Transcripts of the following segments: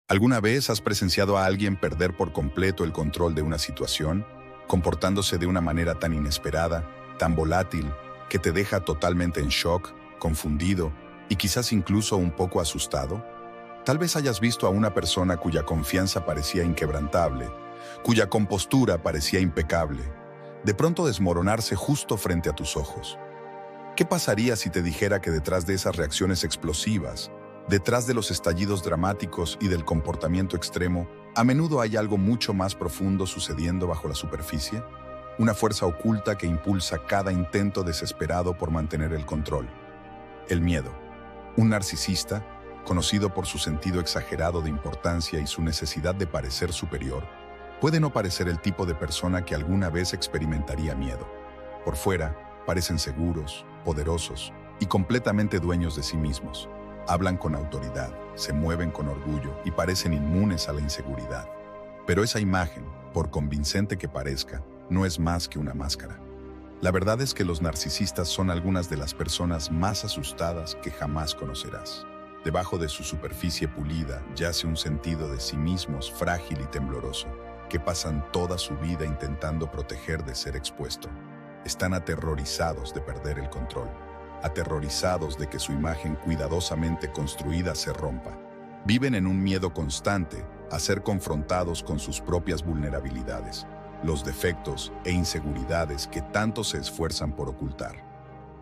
¿Alguna vez has presenciado a alguien perder por completo el control de una situación, comportándose de una manera tan inesperada, tan volátil, que te deja totalmente en shock, confundido y quizás incluso un poco asustado? Tal vez hayas visto a una persona cuya confianza parecía inquebrantable, cuya compostura parecía impecable, de pronto desmoronarse justo frente a tus ojos. ¿Qué pasaría si te dijera que detrás de esas reacciones explosivas, detrás de los estallidos dramáticos y del comportamiento extremo, a menudo hay algo mucho más profundo sucediendo bajo la superficie? Una fuerza oculta que impulsa cada intento desesperado por mantener el control. El miedo. Un narcisista, conocido por su sentido exagerado de importancia y su necesidad de parecer superior, puede no parecer el tipo de persona que alguna vez experimentaría miedo. Por fuera, parecen seguros, poderosos y completamente dueños de sí mismos. Hablan con autoridad, se mueven con orgullo y parecen inmunes a la inseguridad. Pero esa imagen, por convincente que parezca, no es más que una máscara. La verdad es que los narcisistas son algunas de las personas más asustadas que jamás conocerás. Debajo de su superficie pulida yace un sentido de sí mismos frágil y tembloroso, que pasan toda su vida intentando proteger de ser expuesto. Están aterrorizados de perder el control, aterrorizados de que su imagen cuidadosamente construida se rompa. Viven en un miedo constante a ser confrontados con sus propias vulnerabilidades, los defectos e inseguridades que tanto se esfuerzan por ocultar.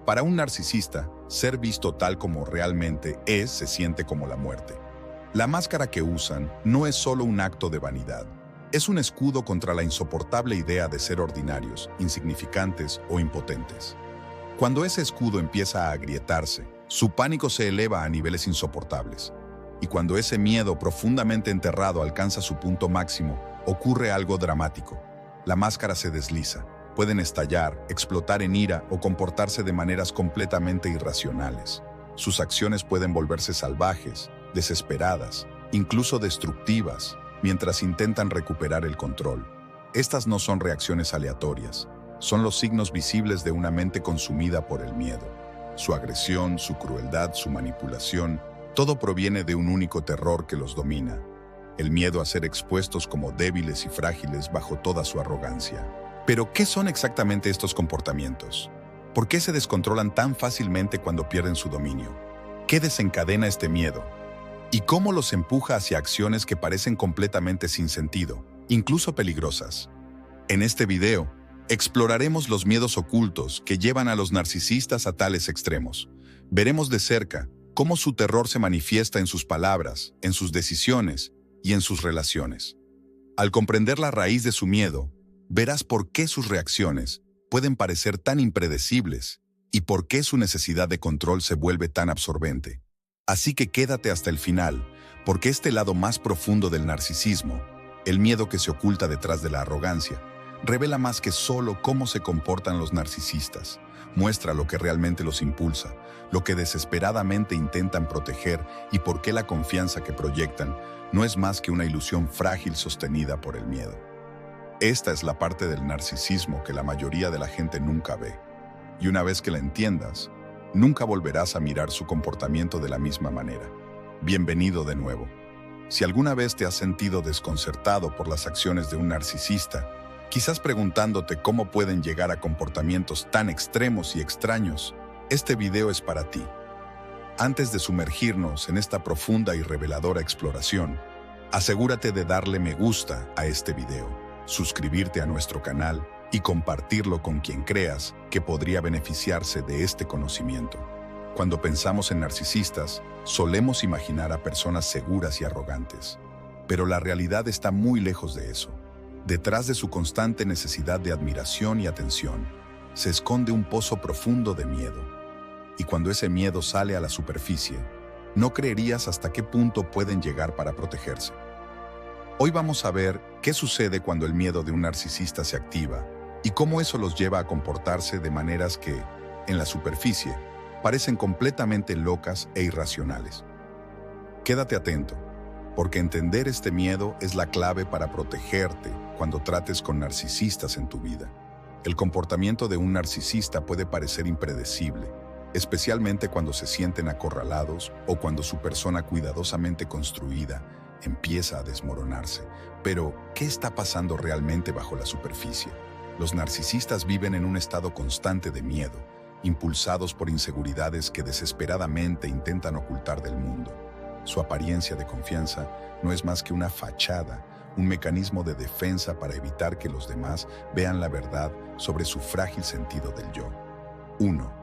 Para un narcisista, ser visto tal como realmente es se siente como la muerte. La máscara que usan no es solo un acto de vanidad, es un escudo contra la insoportable idea de ser ordinarios, insignificantes o impotentes. Cuando ese escudo empieza a agrietarse, su pánico se eleva a niveles insoportables. Y cuando ese miedo profundamente enterrado alcanza su punto máximo, ocurre algo dramático. La máscara se desliza. Pueden estallar, explotar en ira o comportarse de maneras completamente irracionales. Sus acciones pueden volverse salvajes, desesperadas, incluso destructivas, mientras intentan recuperar el control. Estas no son reacciones aleatorias. Son los signos visibles de una mente consumida por el miedo. Su agresión, su crueldad, su manipulación, todo proviene de un único terror que los domina. El miedo a ser expuestos como débiles y frágiles bajo toda su arrogancia. Pero, ¿qué son exactamente estos comportamientos? ¿Por qué se descontrolan tan fácilmente cuando pierden su dominio? ¿Qué desencadena este miedo? ¿Y cómo los empuja hacia acciones que parecen completamente sin sentido, incluso peligrosas? En este video, exploraremos los miedos ocultos que llevan a los narcisistas a tales extremos. Veremos de cerca cómo su terror se manifiesta en sus palabras, en sus decisiones y en sus relaciones. Al comprender la raíz de su miedo, verás por qué sus reacciones pueden parecer tan impredecibles y por qué su necesidad de control se vuelve tan absorbente. Así que quédate hasta el final, porque este lado más profundo del narcisismo, el miedo que se oculta detrás de la arrogancia, revela más que solo cómo se comportan los narcisistas. Muestra lo que realmente los impulsa, lo que desesperadamente intentan proteger y por qué la confianza que proyectan no es más que una ilusión frágil sostenida por el miedo. Esta es la parte del narcisismo que la mayoría de la gente nunca ve. Y una vez que la entiendas, nunca volverás a mirar su comportamiento de la misma manera. Bienvenido de nuevo. Si alguna vez te has sentido desconcertado por las acciones de un narcisista, quizás preguntándote cómo pueden llegar a comportamientos tan extremos y extraños, este video es para ti. Antes de sumergirnos en esta profunda y reveladora exploración, asegúrate de darle me gusta a este video, suscribirte a nuestro canal y compartirlo con quien creas que podría beneficiarse de este conocimiento. Cuando pensamos en narcisistas, solemos imaginar a personas seguras y arrogantes, pero la realidad está muy lejos de eso. Detrás de su constante necesidad de admiración y atención, se esconde un pozo profundo de miedo. Y cuando ese miedo sale a la superficie, no creerías hasta qué punto pueden llegar para protegerse. Hoy vamos a ver qué sucede cuando el miedo de un narcisista se activa y cómo eso los lleva a comportarse de maneras que, en la superficie, parecen completamente locas e irracionales. Quédate atento, porque entender este miedo es la clave para protegerte cuando trates con narcisistas en tu vida. El comportamiento de un narcisista puede parecer impredecible, especialmente cuando se sienten acorralados o cuando su persona cuidadosamente construida empieza a desmoronarse. Pero, ¿qué está pasando realmente bajo la superficie? Los narcisistas viven en un estado constante de miedo, impulsados por inseguridades que desesperadamente intentan ocultar del mundo. Su apariencia de confianza no es más que una fachada, un mecanismo de defensa para evitar que los demás vean la verdad sobre su frágil sentido del yo. 1.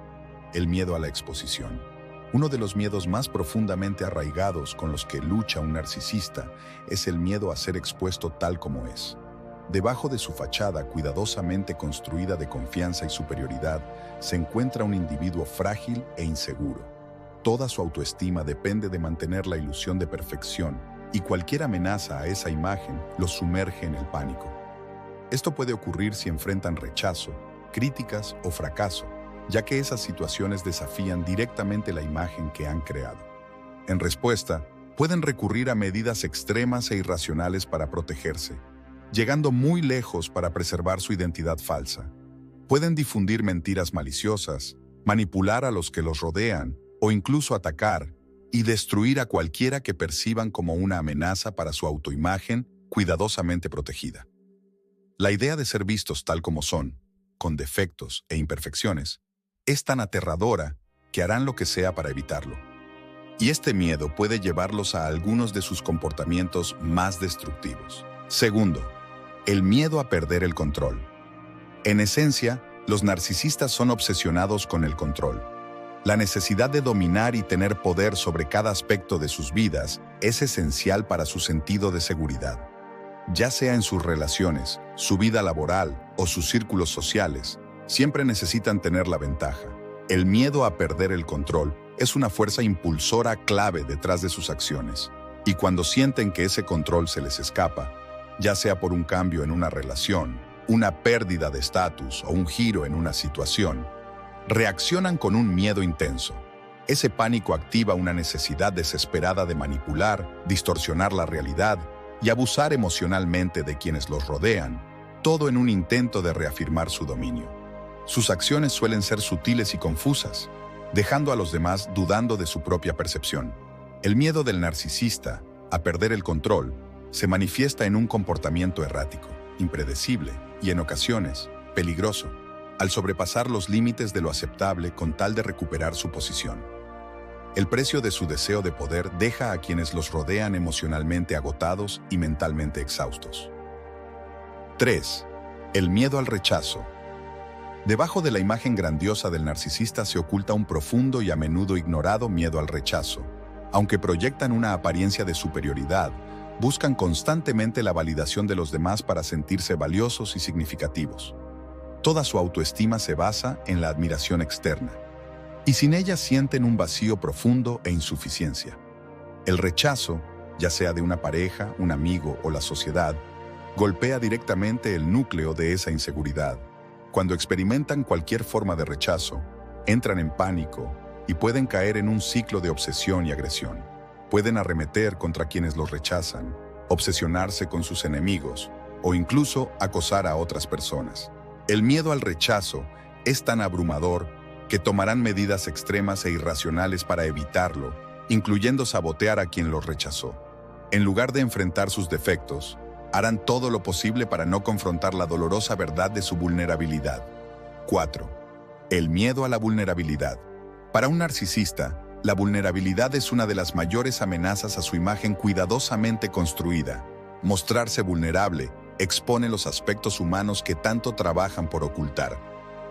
El miedo a la exposición. Uno de los miedos más profundamente arraigados con los que lucha un narcisista es el miedo a ser expuesto tal como es. Debajo de su fachada cuidadosamente construida de confianza y superioridad se encuentra un individuo frágil e inseguro. Toda su autoestima depende de mantener la ilusión de perfección, y cualquier amenaza a esa imagen los sumerge en el pánico. Esto puede ocurrir si enfrentan rechazo, críticas o fracaso, ya que esas situaciones desafían directamente la imagen que han creado. En respuesta, pueden recurrir a medidas extremas e irracionales para protegerse, llegando muy lejos para preservar su identidad falsa. Pueden difundir mentiras maliciosas, manipular a los que los rodean o incluso atacar y destruir a cualquiera que perciban como una amenaza para su autoimagen cuidadosamente protegida. La idea de ser vistos tal como son, con defectos e imperfecciones, es tan aterradora que harán lo que sea para evitarlo. Y este miedo puede llevarlos a algunos de sus comportamientos más destructivos. Segundo, el miedo a perder el control. En esencia, los narcisistas son obsesionados con el control. La necesidad de dominar y tener poder sobre cada aspecto de sus vidas es esencial para su sentido de seguridad. Ya sea en sus relaciones, su vida laboral o sus círculos sociales, siempre necesitan tener la ventaja. El miedo a perder el control es una fuerza impulsora clave detrás de sus acciones. Y cuando sienten que ese control se les escapa, ya sea por un cambio en una relación, una pérdida de estatus o un giro en una situación, reaccionan con un miedo intenso. Ese pánico activa una necesidad desesperada de manipular, distorsionar la realidad y abusar emocionalmente de quienes los rodean, todo en un intento de reafirmar su dominio. Sus acciones suelen ser sutiles y confusas, dejando a los demás dudando de su propia percepción. El miedo del narcisista a perder el control se manifiesta en un comportamiento errático, impredecible y, en ocasiones, peligroso, al sobrepasar los límites de lo aceptable con tal de recuperar su posición. El precio de su deseo de poder deja a quienes los rodean emocionalmente agotados y mentalmente exhaustos. 3. El miedo al rechazo. Debajo de la imagen grandiosa del narcisista se oculta un profundo y a menudo ignorado miedo al rechazo. Aunque proyectan una apariencia de superioridad, buscan constantemente la validación de los demás para sentirse valiosos y significativos. Toda su autoestima se basa en la admiración externa, y sin ella sienten un vacío profundo e insuficiencia. El rechazo, ya sea de una pareja, un amigo o la sociedad, golpea directamente el núcleo de esa inseguridad. Cuando experimentan cualquier forma de rechazo, entran en pánico y pueden caer en un ciclo de obsesión y agresión. Pueden arremeter contra quienes los rechazan, obsesionarse con sus enemigos o incluso acosar a otras personas. El miedo al rechazo es tan abrumador que tomarán medidas extremas e irracionales para evitarlo, incluyendo sabotear a quien los rechazó. En lugar de enfrentar sus defectos, harán todo lo posible para no confrontar la dolorosa verdad de su vulnerabilidad. 4. El miedo a la vulnerabilidad. Para un narcisista, la vulnerabilidad es una de las mayores amenazas a su imagen cuidadosamente construida. Mostrarse vulnerable expone los aspectos humanos que tanto trabajan por ocultar.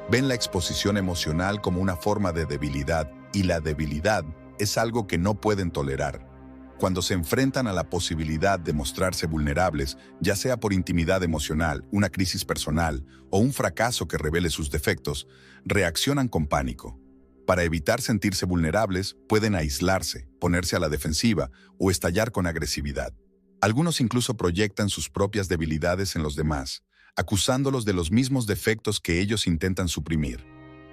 Ven la exposición emocional como una forma de debilidad, y la debilidad es algo que no pueden tolerar. Cuando se enfrentan a la posibilidad de mostrarse vulnerables, ya sea por intimidad emocional, una crisis personal o un fracaso que revele sus defectos, reaccionan con pánico. Para evitar sentirse vulnerables, pueden aislarse, ponerse a la defensiva o estallar con agresividad. Algunos incluso proyectan sus propias debilidades en los demás, acusándolos de los mismos defectos que ellos intentan suprimir.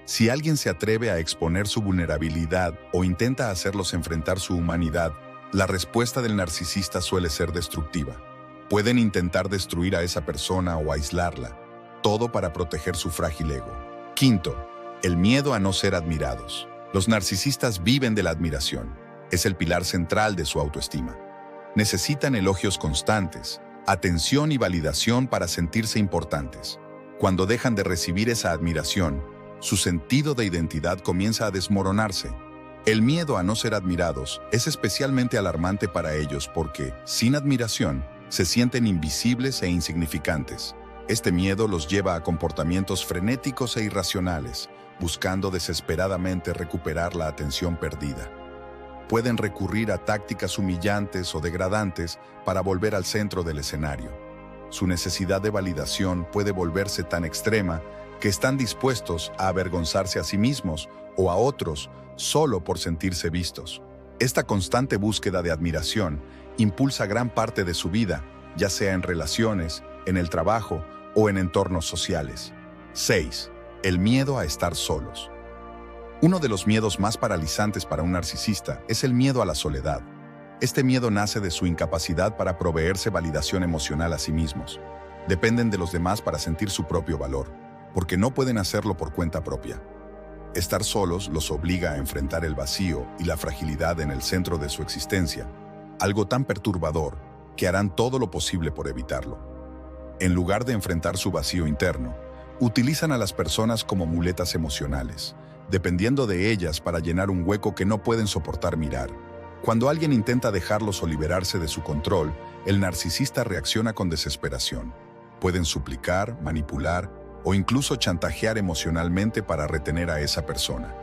Si alguien se atreve a exponer su vulnerabilidad o intenta hacerlos enfrentar su humanidad, la respuesta del narcisista suele ser destructiva. Pueden intentar destruir a esa persona o aislarla, todo para proteger su frágil ego. 5. El miedo a no ser admirados. Los narcisistas viven de la admiración. Es el pilar central de su autoestima. Necesitan elogios constantes, atención y validación para sentirse importantes. Cuando dejan de recibir esa admiración, su sentido de identidad comienza a desmoronarse. El miedo a no ser admirados es especialmente alarmante para ellos porque, sin admiración, se sienten invisibles e insignificantes. Este miedo los lleva a comportamientos frenéticos e irracionales, buscando desesperadamente recuperar la atención perdida. Pueden recurrir a tácticas humillantes o degradantes para volver al centro del escenario. Su necesidad de validación puede volverse tan extrema que están dispuestos a avergonzarse a sí mismos o a otros solo por sentirse vistos. Esta constante búsqueda de admiración impulsa gran parte de su vida, ya sea en relaciones, en el trabajo o en entornos sociales. 6. El miedo a estar solos. Uno de los miedos más paralizantes para un narcisista es el miedo a la soledad. Este miedo nace de su incapacidad para proveerse validación emocional a sí mismos. Dependen de los demás para sentir su propio valor, porque no pueden hacerlo por cuenta propia. Estar solos los obliga a enfrentar el vacío y la fragilidad en el centro de su existencia, algo tan perturbador que harán todo lo posible por evitarlo. En lugar de enfrentar su vacío interno, utilizan a las personas como muletas emocionales, dependiendo de ellas para llenar un hueco que no pueden soportar mirar. Cuando alguien intenta dejarlos o liberarse de su control, el narcisista reacciona con desesperación. Pueden suplicar, manipular o incluso chantajear emocionalmente para retener a esa persona.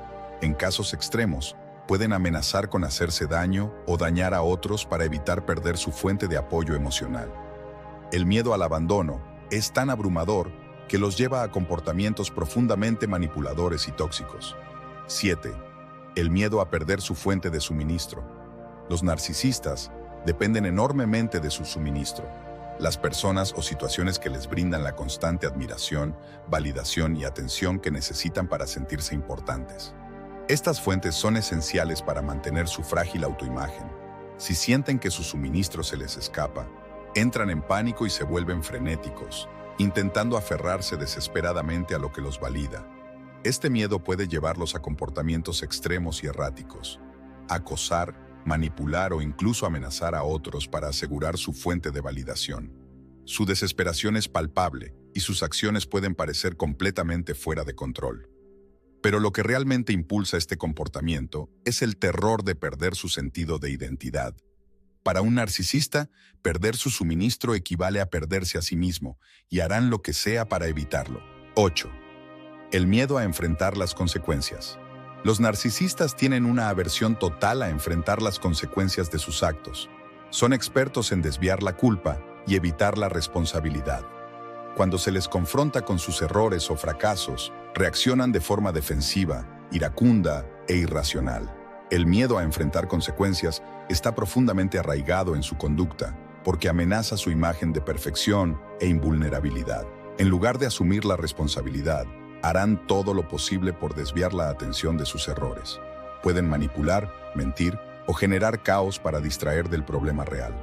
En casos extremos, pueden amenazar con hacerse daño o dañar a otros para evitar perder su fuente de apoyo emocional. El miedo al abandono es tan abrumador que los lleva a comportamientos profundamente manipuladores y tóxicos. 7. El miedo a perder su fuente de suministro. Los narcisistas dependen enormemente de su suministro, las personas o situaciones que les brindan la constante admiración, validación y atención que necesitan para sentirse importantes. Estas fuentes son esenciales para mantener su frágil autoimagen. Si sienten que su suministro se les escapa, entran en pánico y se vuelven frenéticos, intentando aferrarse desesperadamente a lo que los valida. Este miedo puede llevarlos a comportamientos extremos y erráticos, acosar, manipular o incluso amenazar a otros para asegurar su fuente de validación. Su desesperación es palpable y sus acciones pueden parecer completamente fuera de control. Pero lo que realmente impulsa este comportamiento es el terror de perder su sentido de identidad. Para un narcisista, perder su suministro equivale a perderse a sí mismo y harán lo que sea para evitarlo. 8. El miedo a enfrentar las consecuencias. Los narcisistas tienen una aversión total a enfrentar las consecuencias de sus actos. Son expertos en desviar la culpa y evitar la responsabilidad. Cuando se les confronta con sus errores o fracasos, reaccionan de forma defensiva, iracunda e irracional. El miedo a enfrentar consecuencias está profundamente arraigado en su conducta, porque amenaza su imagen de perfección e invulnerabilidad. En lugar de asumir la responsabilidad, harán todo lo posible por desviar la atención de sus errores. Pueden manipular, mentir o generar caos para distraer del problema real.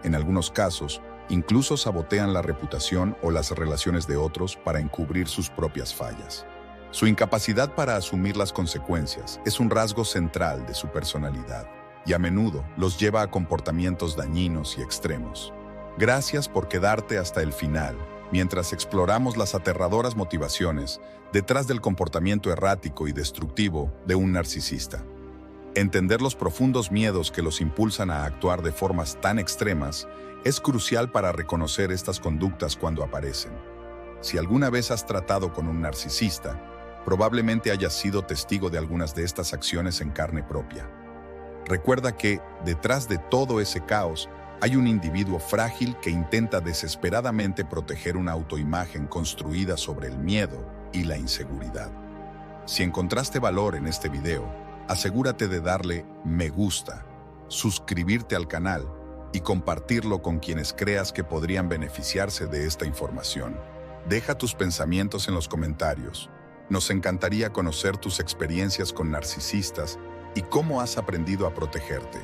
En algunos casos, incluso sabotean la reputación o las relaciones de otros para encubrir sus propias fallas. Su incapacidad para asumir las consecuencias es un rasgo central de su personalidad y a menudo los lleva a comportamientos dañinos y extremos. Gracias por quedarte hasta el final, mientras exploramos las aterradoras motivaciones detrás del comportamiento errático y destructivo de un narcisista. Entender los profundos miedos que los impulsan a actuar de formas tan extremas es crucial para reconocer estas conductas cuando aparecen. Si alguna vez has tratado con un narcisista, probablemente hayas sido testigo de algunas de estas acciones en carne propia. Recuerda que, detrás de todo ese caos, hay un individuo frágil que intenta desesperadamente proteger una autoimagen construida sobre el miedo y la inseguridad. Si encontraste valor en este video, asegúrate de darle me gusta, suscribirte al canal y compartirlo con quienes creas que podrían beneficiarse de esta información. Deja tus pensamientos en los comentarios. Nos encantaría conocer tus experiencias con narcisistas y cómo has aprendido a protegerte.